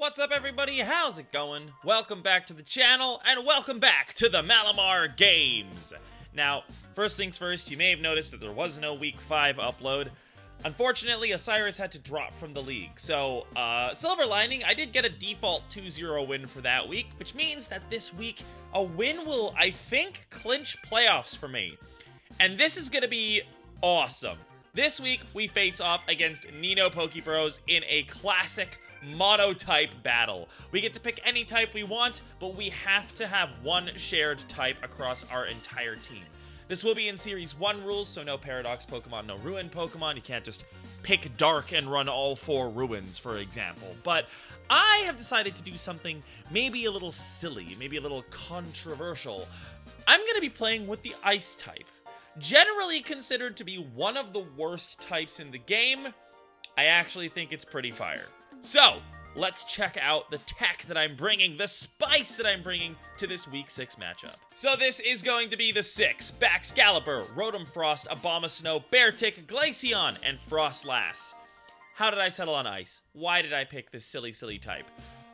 What's up, everybody? How's it going? Welcome back to the channel, and welcome back to the Malamar games! Now, first things first, you may have noticed that there was no Week 5 upload. Unfortunately, Osiris had to drop from the league, so, silver lining, I did get a default 2-0 win for that week, which means that this week, a win will, I think, clinch playoffs for me. And this is gonna be awesome. This week, we face off against NinoPokeBros in a classic mono-type battle. We get to pick any type we want, but we have to have one shared type across our entire team. This will be in Series 1 rules, so no Paradox Pokemon, no Ruin Pokemon. You can't just pick Dark and run all 4 Ruins, for example. But I have decided to do something maybe a little silly, maybe a little controversial. I'm going to be playing with the Ice type. Generally considered to be one of the worst types in the game, I actually think it's pretty fire. So, let's check out the tech that I'm bringing, the spice that I'm bringing to this Week 6 matchup. So this is going to be the 6, Baxcalibur, Rotom Frost, Abomasnow, Beartic, Glaceon, and Frostlass. How did I settle on Ice? Why did I pick this silly type?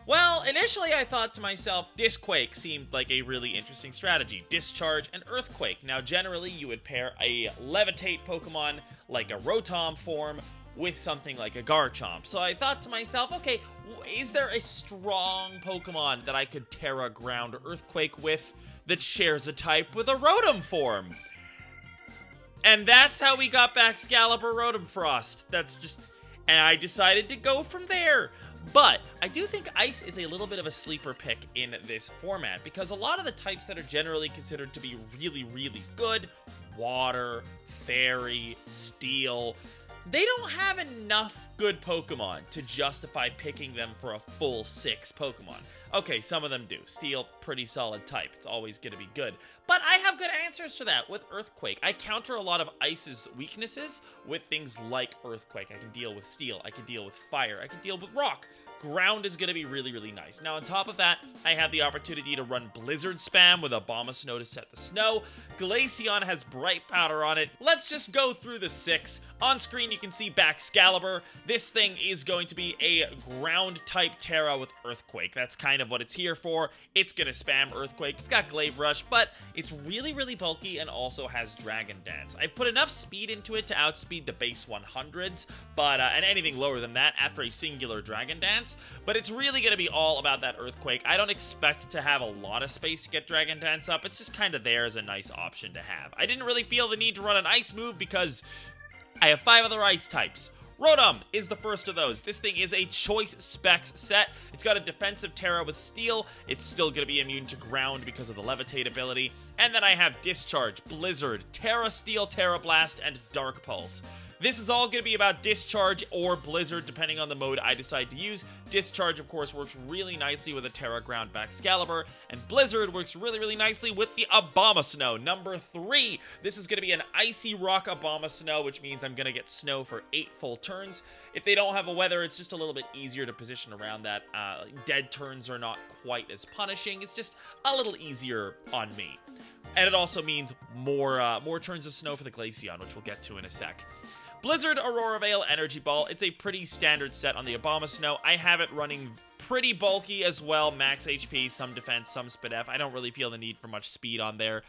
Well, initially I thought to myself, Disquake seemed like a really interesting strategy. Discharge and Earthquake. Now generally you would pair a Levitate Pokemon like a Rotom form with something like a Garchomp. So I thought to myself, okay, is there a strong Pokemon that I could Terra Ground Earthquake with that shares a type with a Rotom form? And that's how we got Baxcalibur Rotom Frost. And I decided to go from there. But I do think Ice is a little bit of a sleeper pick in this format, because a lot of the types that are generally considered to be really good, Water, Fairy, Steel, they don't have enough good Pokemon to justify picking them for a full 6 Pokemon. Okay, some of them do. Steel, pretty solid type. It's always going to be good. But I have good answers to that with Earthquake. I counter a lot of Ice's weaknesses with things like Earthquake. I can deal with Steel. I can deal with Fire. I can deal with Rock. Ground is going to be really nice. Now, on top of that, I have the opportunity to run Blizzard Spam with Abomasnow to set the snow. Glaceon has Bright Powder on it. Let's just go through the 6. On screen, you can see Baxcalibur. This thing is going to be a Ground-type Terra with Earthquake. That's kind of what it's here for. It's going to spam Earthquake. It's got Glaive Rush, but it's really bulky and also has Dragon Dance. I've put enough speed into it to outspeed the base 100s, but and anything lower than that after a singular Dragon Dance. But it's really going to be all about that Earthquake. I don't expect to have a lot of space to get Dragon Dance up. It's just kind of there as a nice option to have. I didn't really feel the need to run an Ice move because I have 5 other Ice types. Rotom is the first of those. This thing is a choice specs set. It's got a defensive Terra with Steel. It's still going to be immune to Ground because of the Levitate ability. And then I have Discharge, Blizzard, Terra Steel, Terra Blast, and Dark Pulse. This is all going to be about Discharge or Blizzard, depending on the mode I decide to use. Discharge, of course, works really nicely with a Terra Ground Baxcalibur, and Blizzard works really nicely with the Abomasnow. Number 3, this is going to be an Icy Rock Abomasnow, which means I'm going to get snow for 8 full turns. If they don't have a weather, it's just a little bit easier to position around that. Dead turns are not quite as punishing. It's just a little easier on me. And it also means more turns of snow for the Glaceon, which we'll get to in a sec. Blizzard, Aurora Veil, Energy Ball. It's a pretty standard set on the Abomasnow. I have it running pretty bulky as well. Max HP, some defense, some Speed F. I don't really feel the need for much speed on there.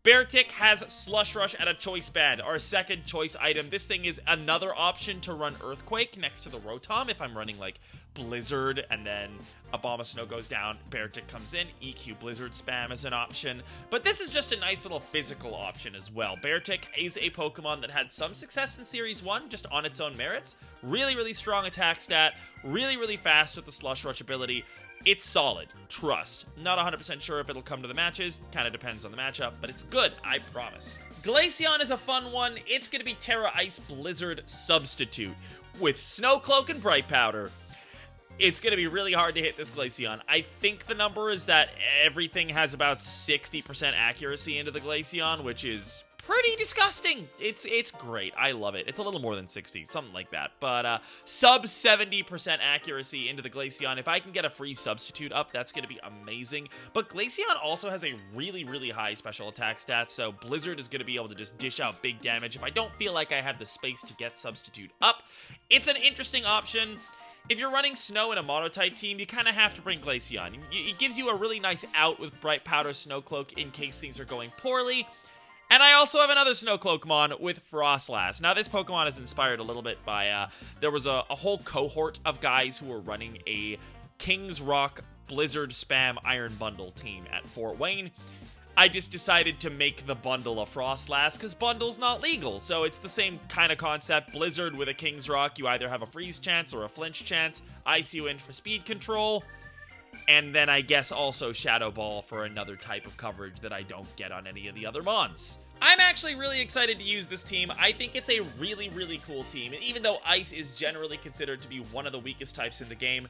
Beartic has Slush Rush at a choice band, our second choice item. This thing is another option to run Earthquake next to the Rotom if I'm running like Blizzard and then Abomasnow goes down, Beartic comes in, EQ Blizzard Spam is an option. But this is just a nice little physical option as well. Beartic is a Pokemon that had some success in Series 1 just on its own merits. Really strong attack stat, really fast with the Slush Rush ability. It's solid. Trust. Not 100% sure if it'll come to the matches. Kind of depends on the matchup, but it's good, I promise. Glaceon is a fun one. It's going to be Terra Ice Blizzard Substitute with Snow Cloak and Bright Powder. It's going to be really hard to hit this Glaceon. I think the number is that everything has about 60% accuracy into the Glaceon, which is pretty disgusting. It's great. I love it. It's a little more than 60, something like that. But sub 70% accuracy into the Glaceon. If I can get a free substitute up, that's going to be amazing. But Glaceon also has a really high special attack stat, so Blizzard is going to be able to just dish out big damage if I don't feel like I have the space to get substitute up. It's an interesting option. if you're running Snow in a Mono-type team, you kind of have to bring Glaceon. It gives you a really nice out with Bright Powder Snowcloak in case things are going poorly. And I also have another Snowcloakmon with Frostlass. Now, this Pokemon is inspired a little bit by, there was a whole cohort of guys who were running a King's Rock Blizzard Spam Iron Bundle team at Fort Wayne. I just decided to make the bundle a Frostlass because bundle's not legal. So it's the same kind of concept. Blizzard with a King's Rock, you either have a freeze chance or a flinch chance. Ice you in for speed control. And then I guess also Shadow Ball for another type of coverage that I don't get on any of the other mons. I'm actually really excited to use this team. I think it's a really, really cool team. And even though Ice is generally considered to be one of the weakest types in the game,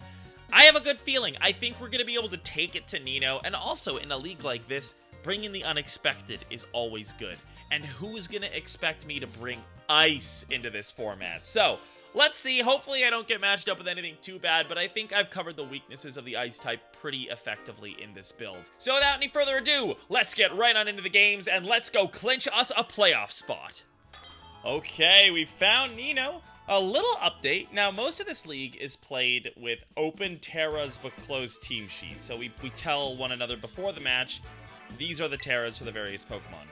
I have a good feeling. I think we're going to be able to take it to Nino. And also, in a league like this, bringing the unexpected is always good. And who is going to expect me to bring Ice into this format? So, let's see. Hopefully I don't get matched up with anything too bad, but I think I've covered the weaknesses of the Ice type pretty effectively in this build. So without any further ado, let's get right on into the games, and let's go clinch us a playoff spot. Okay, we found Nino. A little update. Now, most of this league is played with open Terras but closed team sheets. So we tell one another before the match, these are the Terras for the various Pokemon.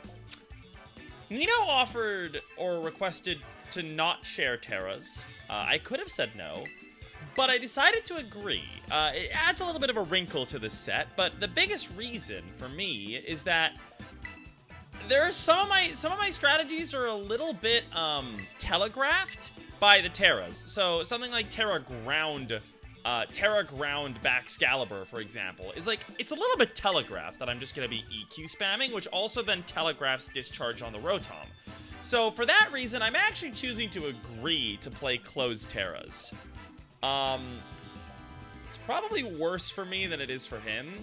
Nino offered or requested to not share Terras. I could have said no, but I decided to agree. It adds a little bit of a wrinkle to this set, but the biggest reason for me is that there are some of my strategies are a little bit telegraphed by the Terras. So something like Terra Ground Baxcalibur, for example, is like, it's a little bit telegraphed that I'm just going to be EQ spamming, which also then telegraphs Discharge on the Rotom. So for that reason, I'm actually choosing to agree to play closed Terras. It's probably worse for me than it is for him,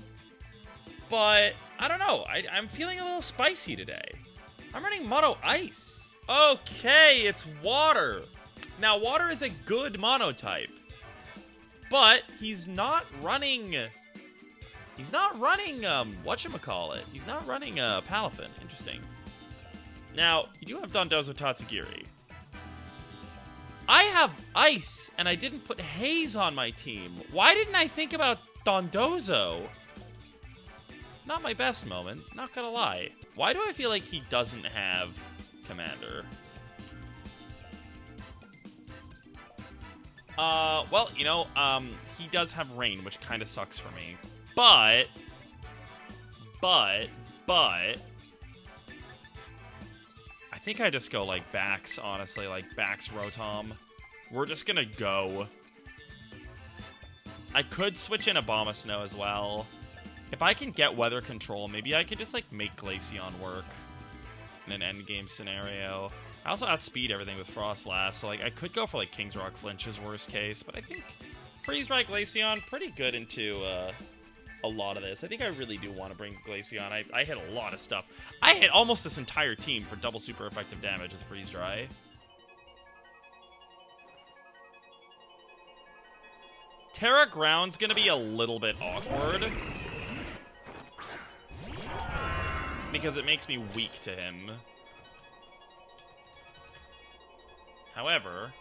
but I don't know. I'm feeling a little spicy today. I'm running Mono Ice. Okay, it's Water. Now, Water is a good Mono-type. But he's not running, whatchamacallit? He's not running Palafin. Interesting. Now, you do have Dondozo Tatsugiri. I have Ice, and I didn't put Haze on my team. Why didn't I think about Dondozo? Not my best moment, not gonna lie. Why do I feel like he doesn't have Commander? Well, you know, he does have Rain, which kind of sucks for me. But, I think I just go, like, Bax, honestly, like, Bax Rotom. We're just gonna go. I could switch in Abomasnow as well. If I can get Weather Control, maybe I could just, like, make Glaceon work in an endgame scenario. I also outspeed everything with Frostlass, so like I could go for like King's Rock Flinch's worst case, but I think Freeze Dry Glaceon pretty good into a lot of this. I think I really do want to bring Glaceon. I hit a lot of stuff. I hit almost this entire team for double super effective damage with Freeze Dry. Terra Ground's gonna be a little bit awkward because it makes me weak to him. However...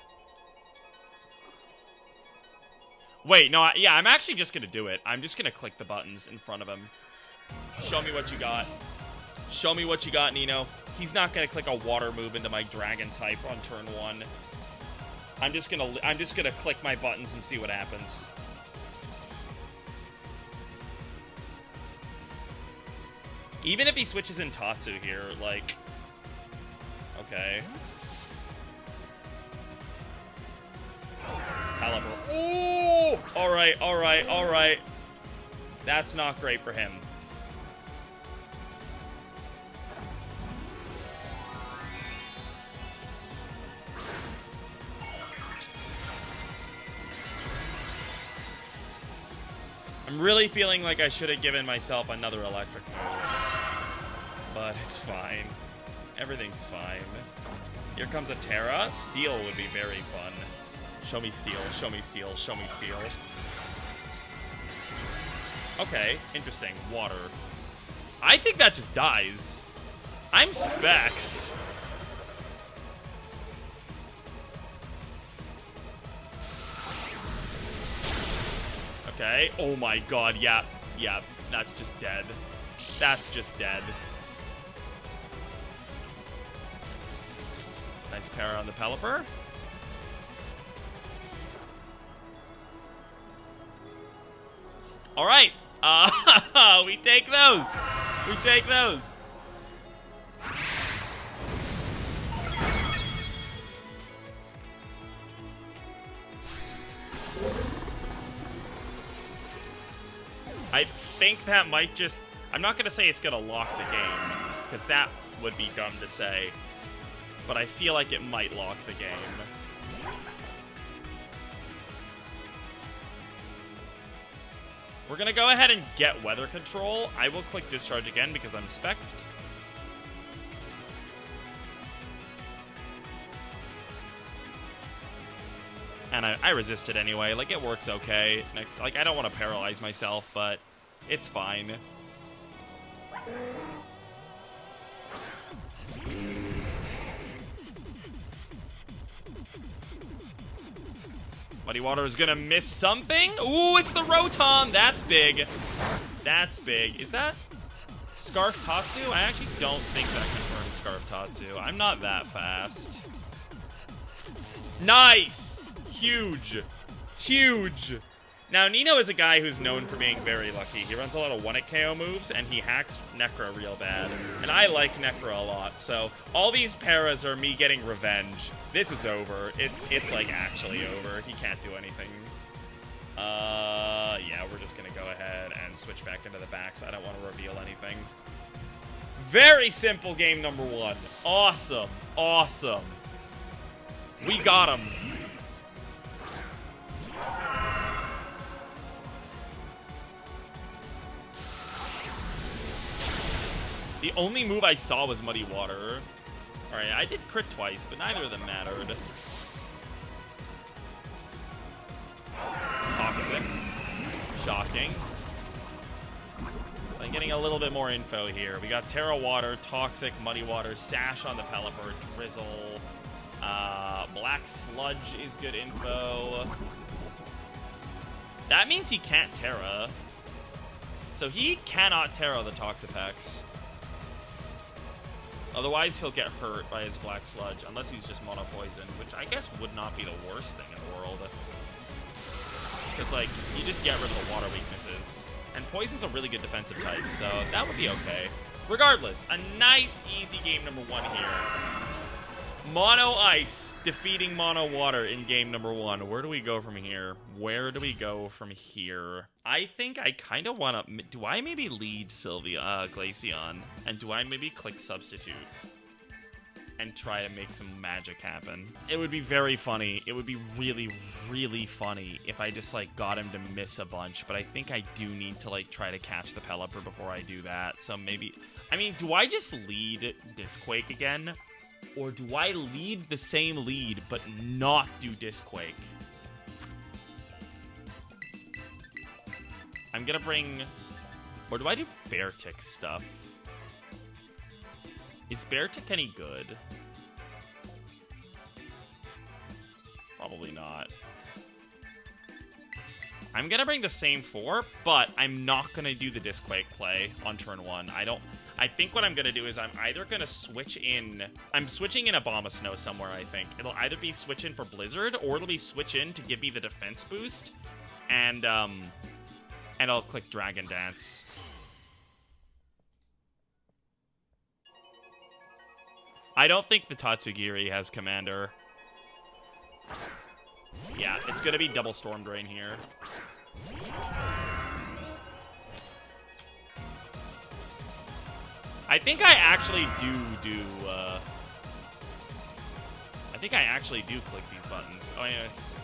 Wait, no, yeah, I'm actually just gonna do it. I'm just gonna click the buttons in front of him. Show me what you got. Show me what you got, Nino. He's not gonna click a water move into my dragon type on turn 1. I'm just gonna click my buttons and see what happens. Even if he switches in Tatsu here, like... Okay. Caliber. Ooh! Alright, alright, alright. That's not great for him. I'm really feeling like I should have given myself another electric move. But it's fine. Everything's fine. Here comes a Terra. Steel would be very fun. Show me Steel, show me Steel, show me Steel. Okay, interesting. Water. I think that just dies. I'm Specs. Okay. Oh my god, yeah. Yeah, that's just dead. That's just dead. Nice para on the Pelipper. Alright. We take those. We take those. I think that might just... I'm not going to say it's going to lock the game, because that would be dumb to say. But I feel like it might lock the game. We're going to go ahead and get weather control. I will click discharge again because I'm spexed. And I resisted anyway. Like, it works okay. Next, like, I don't want to paralyze myself, but it's fine. Muddy Water is gonna miss something. Ooh, it's the Rotom. That's big. That's big. Is that Scarf Tatsu? I actually don't think that confirms Scarf Tatsu. I'm not that fast. Nice! Huge. Huge. Now, Nino is a guy who's known for being very lucky. He runs a lot of 1-hit KO moves, and he hacks Necra real bad. And I like Necra a lot, so all these paras are me getting revenge. This is over. It's like, actually over. He can't do anything. Yeah, we're just gonna go ahead and switch back into the backs. I don't want to reveal anything. Very simple game number 1. Awesome. Awesome. We got him. The only move I saw was Muddy Water. Alright, I did crit twice, but neither of them mattered. Toxic. Shocking. I'm getting a little bit more info here. We got Terra Water, Toxic, Muddy Water, Sash on the Pelipper, Drizzle. Black Sludge is good info. That means he can't Terra. So he cannot Terra the Toxapex. Otherwise, he'll get hurt by his Black Sludge, unless he's just Mono Poison, which I guess would not be the worst thing in the world. Because, like, you just get rid of the water weaknesses. And Poison's a really good defensive type, so that would be okay. Regardless, a nice, easy game number 1 here. Mono Ice defeating Mono Water in game number 1. Where do we go from here? Where do we go from here? I think I kind of want to... Do I maybe lead Glaceon? And do I maybe click Substitute? And try to make some magic happen? It would be very funny. It would be really, really funny if I just, like, got him to miss a bunch. But I think I do need to, like, try to catch the Pelipper before I do that. So maybe... I mean, do I just lead Disquake again? Or do I lead the same lead, but not do Disquake? I'm gonna bring... Or do I do Beartick stuff? Is Beartick any good? Probably not. I'm gonna bring the same 4, but I'm not gonna do the Disquake play on turn 1. I think what I'm gonna do is I'm either gonna switch in... I'm switching in Abomasnow somewhere, I think. It'll either be switch in for Blizzard, or it'll be switch in to give me the defense boost. And I'll click Dragon Dance. I don't think the Tatsugiri has Commander. Yeah, it's gonna be double Storm Drain here. I think I actually I think I actually do click these buttons. Oh, yeah, it's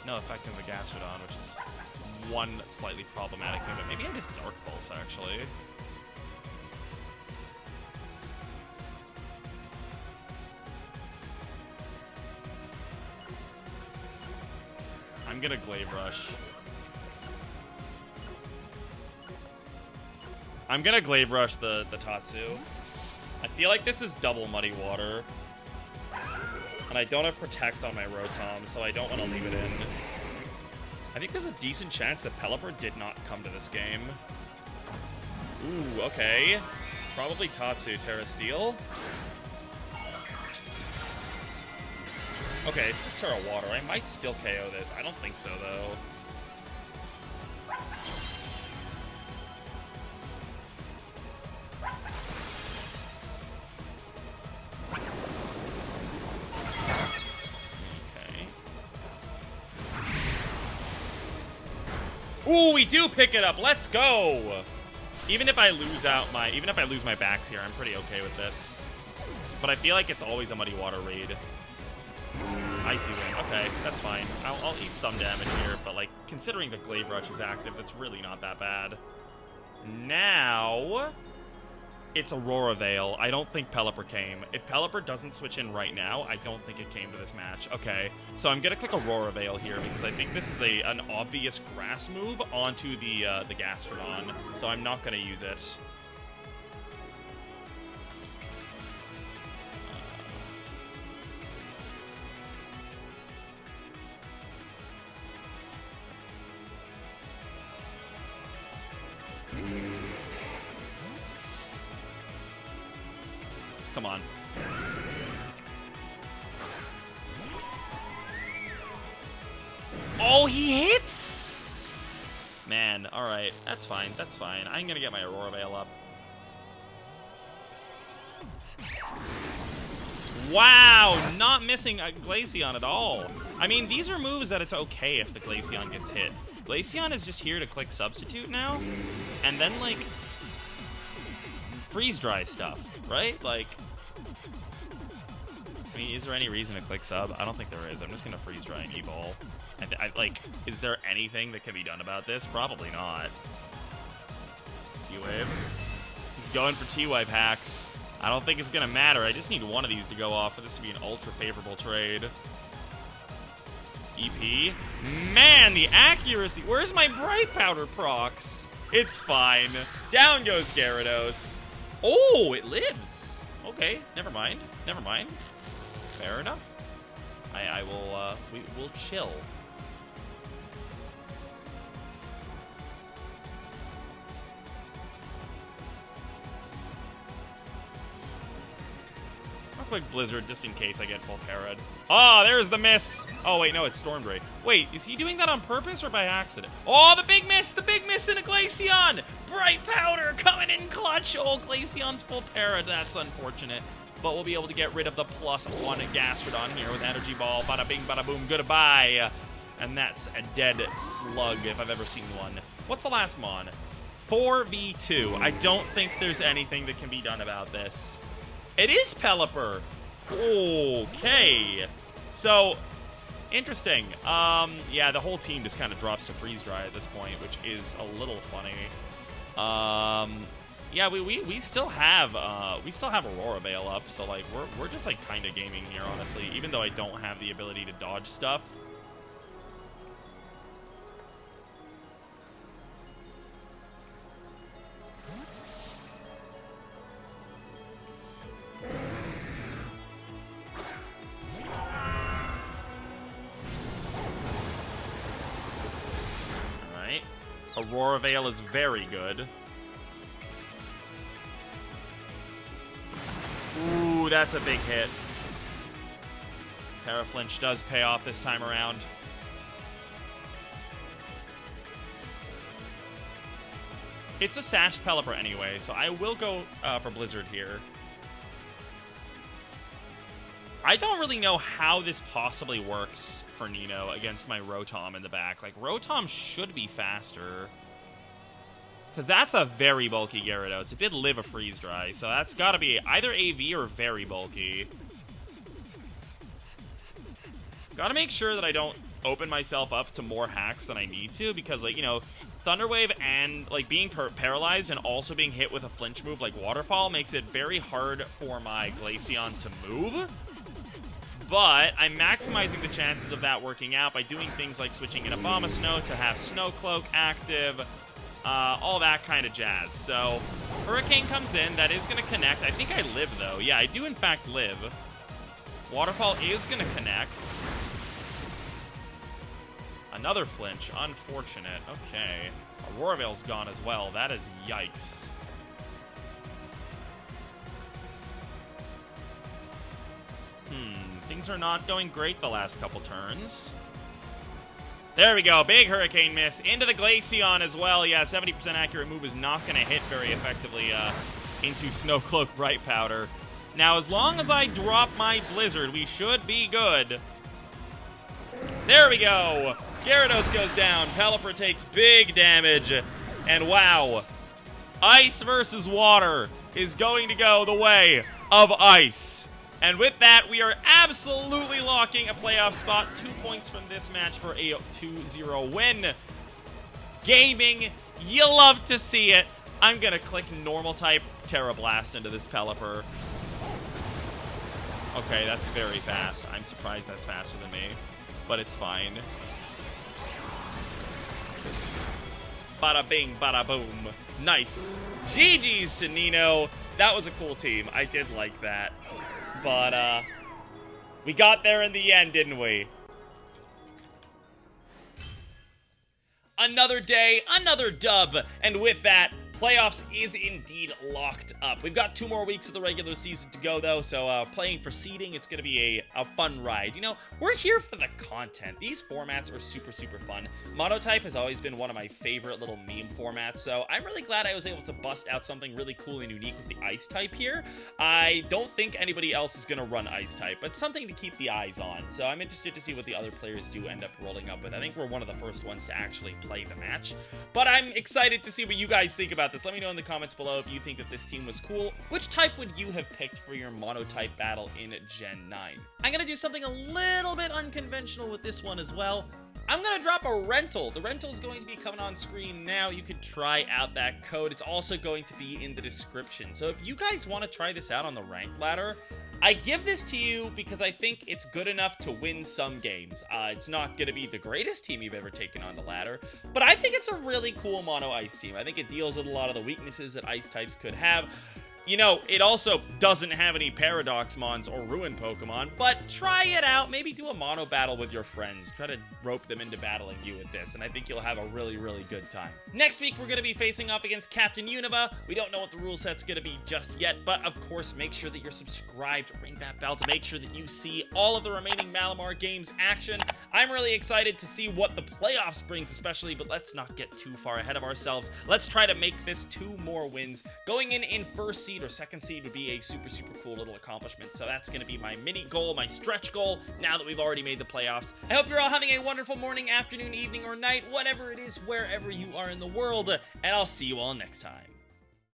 no effect of the Gastrodon, which is one slightly problematic thing, but maybe I just Dark Pulse, actually. I'm gonna Glaive Rush. I'm gonna Glaive Rush the Tatsu. I feel like this is double Muddy Water. And I don't have Protect on my Rotom, so I don't want to leave it in. I think there's a decent chance that Pelipper did not come to this game. Ooh, okay. Probably Tatsu, Terra Steel. Okay, it's just Terra Water. I might still KO this. I don't think so, though. Ooh, we do pick it up. Let's go. Even if I lose my backs here, I'm pretty okay with this. But I feel like it's always a Muddy Water raid. Icy Wind. Okay, that's fine. I'll eat some damage here, but like considering the Glaive Rush is active, that's really not that bad. Now it's Aurora Veil. I don't think Pelipper came. If Pelipper doesn't switch in right now, I don't think it came to this match. Okay, so I'm gonna click Aurora Veil here because I think this is an obvious grass move onto the Gastrodon, so I'm not gonna use it. Come on. Oh, he hits? Man, alright. That's fine. That's fine. I'm gonna get my Aurora Veil up. Wow! Not missing a Glaceon at all. I mean, these are moves that it's okay if the Glaceon gets hit. Glaceon is just here to click Substitute now. And then, like, freeze dry stuff, right? Like, I mean, is there any reason to click sub? I don't think there is. I'm just gonna freeze dry and E-Ball. Like, is there anything that can be done about this? Probably not. T-Wave. He's going for T-Wave hacks. I don't think it's gonna matter. I just need one of these to go off for this to be an ultra favorable trade. EP. Man, the accuracy. Where's my Bright Powder procs? It's fine. Down goes Gyarados. Oh, it lives. Okay, never mind. Never mind. Fair enough. I will, we'll chill. I'll click Blizzard just in case I get full Parad. Oh, there's the miss. Oh, wait, no, it's Storm Ray. Wait, is he doing that on purpose or by accident? Oh, the big miss in a Glaceon. Bright Powder coming in clutch. Oh, Glaceon's full Parad. That's unfortunate. But we'll be able to get rid of the +1 Gastrodon here with Energy Ball. Bada bing, bada boom, goodbye. And that's a dead slug if I've ever seen one. What's the last mon? 4v2. I don't think there's anything that can be done about this. It is Pelipper. Okay. So, interesting. Yeah, the whole team just kind of drops to freeze dry at this point, which is a little funny. Yeah, we still have Aurora Veil up, so like we're just like kind of gaming here, honestly, even though I don't have the ability to dodge stuff. All right, Aurora Veil is very good. Ooh, that's a big hit. Paraflinch does pay off this time around. It's a sashed Pelipper anyway, so I will go for Blizzard here. I don't really know how this possibly works for Nino against my Rotom in the back. Like, Rotom should be faster. Because that's a very bulky Gyarados. It did live a freeze dry, so that's got to be either AV or very bulky. Got to make sure that I don't open myself up to more hacks than I need to, because, like, you know, Thunder Wave and, like, being paralyzed and also being hit with a flinch move like Waterfall makes it very hard for my Glaceon to move. But I'm maximizing the chances of that working out by doing things like switching in a Abomasnow to have Snow Cloak active. All that kind of jazz. So, Hurricane comes in. That is going to connect. I think I live, though. Yeah, I do, in fact, live. Waterfall is going to connect. Another flinch. Unfortunate. Okay. Aurora Veil's gone as well. That is yikes. Things are not going great the last couple turns. There we go. Big Hurricane miss. Into the Glaceon as well. Yeah, 70% accurate move is not going to hit very effectively into Snow Cloak Bright Powder. Now, as long as I drop my Blizzard, we should be good. There we go. Gyarados goes down. Pelipper takes big damage. And wow, ice versus water is going to go the way of ice. And with that, we are absolutely locking a playoff spot. 2 points from this match for a 2-0 win. Gaming, you love to see it. I'm going to click normal type Terra Blast into this Pelipper. Okay, that's very fast. I'm surprised that's faster than me, but it's fine. Bada bing, bada boom. Nice. GG's to Nino. That was a cool team. I did like that. But, we got there in the end, didn't we? Another day, another dub, and with that, playoffs is indeed locked up. We've got 2 more weeks of the regular season to go, though, so playing for seeding, it's going to be a fun ride. You know, we're here for the content. These formats are super, super fun. Monotype has always been one of my favorite little meme formats, so I'm really glad I was able to bust out something really cool and unique with the Ice type here. I don't think anybody else is going to run Ice type, but something to keep the eyes on, so I'm interested to see what the other players do end up rolling up with. I think we're one of the first ones to actually play the match, but I'm excited to see what you guys think about this. Let me know in the comments below if you think that this team was cool. Which type would you have picked for your monotype battle in Gen 9? I'm gonna do something a little bit unconventional with this one as well. I'm gonna drop a rental. The rental is going to be coming on screen now. You can try out that code. It's also going to be in the description. So if you guys want to try this out on the rank ladder, I give this to you because I think it's good enough to win some games. It's not going to be the greatest team you've ever taken on the ladder, but I think it's a really cool mono ice team. I think it deals with a lot of the weaknesses that ice types could have. You know, it also doesn't have any Paradox Mons or Ruin Pokemon, but try it out. Maybe do a mono battle with your friends. Try to rope them into battling you with this, and I think you'll have a really, really good time. Next week, we're going to be facing off against Captain Univa. We don't know what the rule set's going to be just yet, but of course, make sure that you're subscribed. Ring that bell to make sure that you see all of the remaining Malamar games action. I'm really excited to see what the playoffs brings especially, but let's not get too far ahead of ourselves. Let's try to make this 2 more wins. Going in first seed or second seed would be a super, super cool little accomplishment. So that's going to be my mini goal, my stretch goal, now that we've already made the playoffs. I hope you're all having a wonderful morning, afternoon, evening, or night, whatever it is, wherever you are in the world, and I'll see you all next time.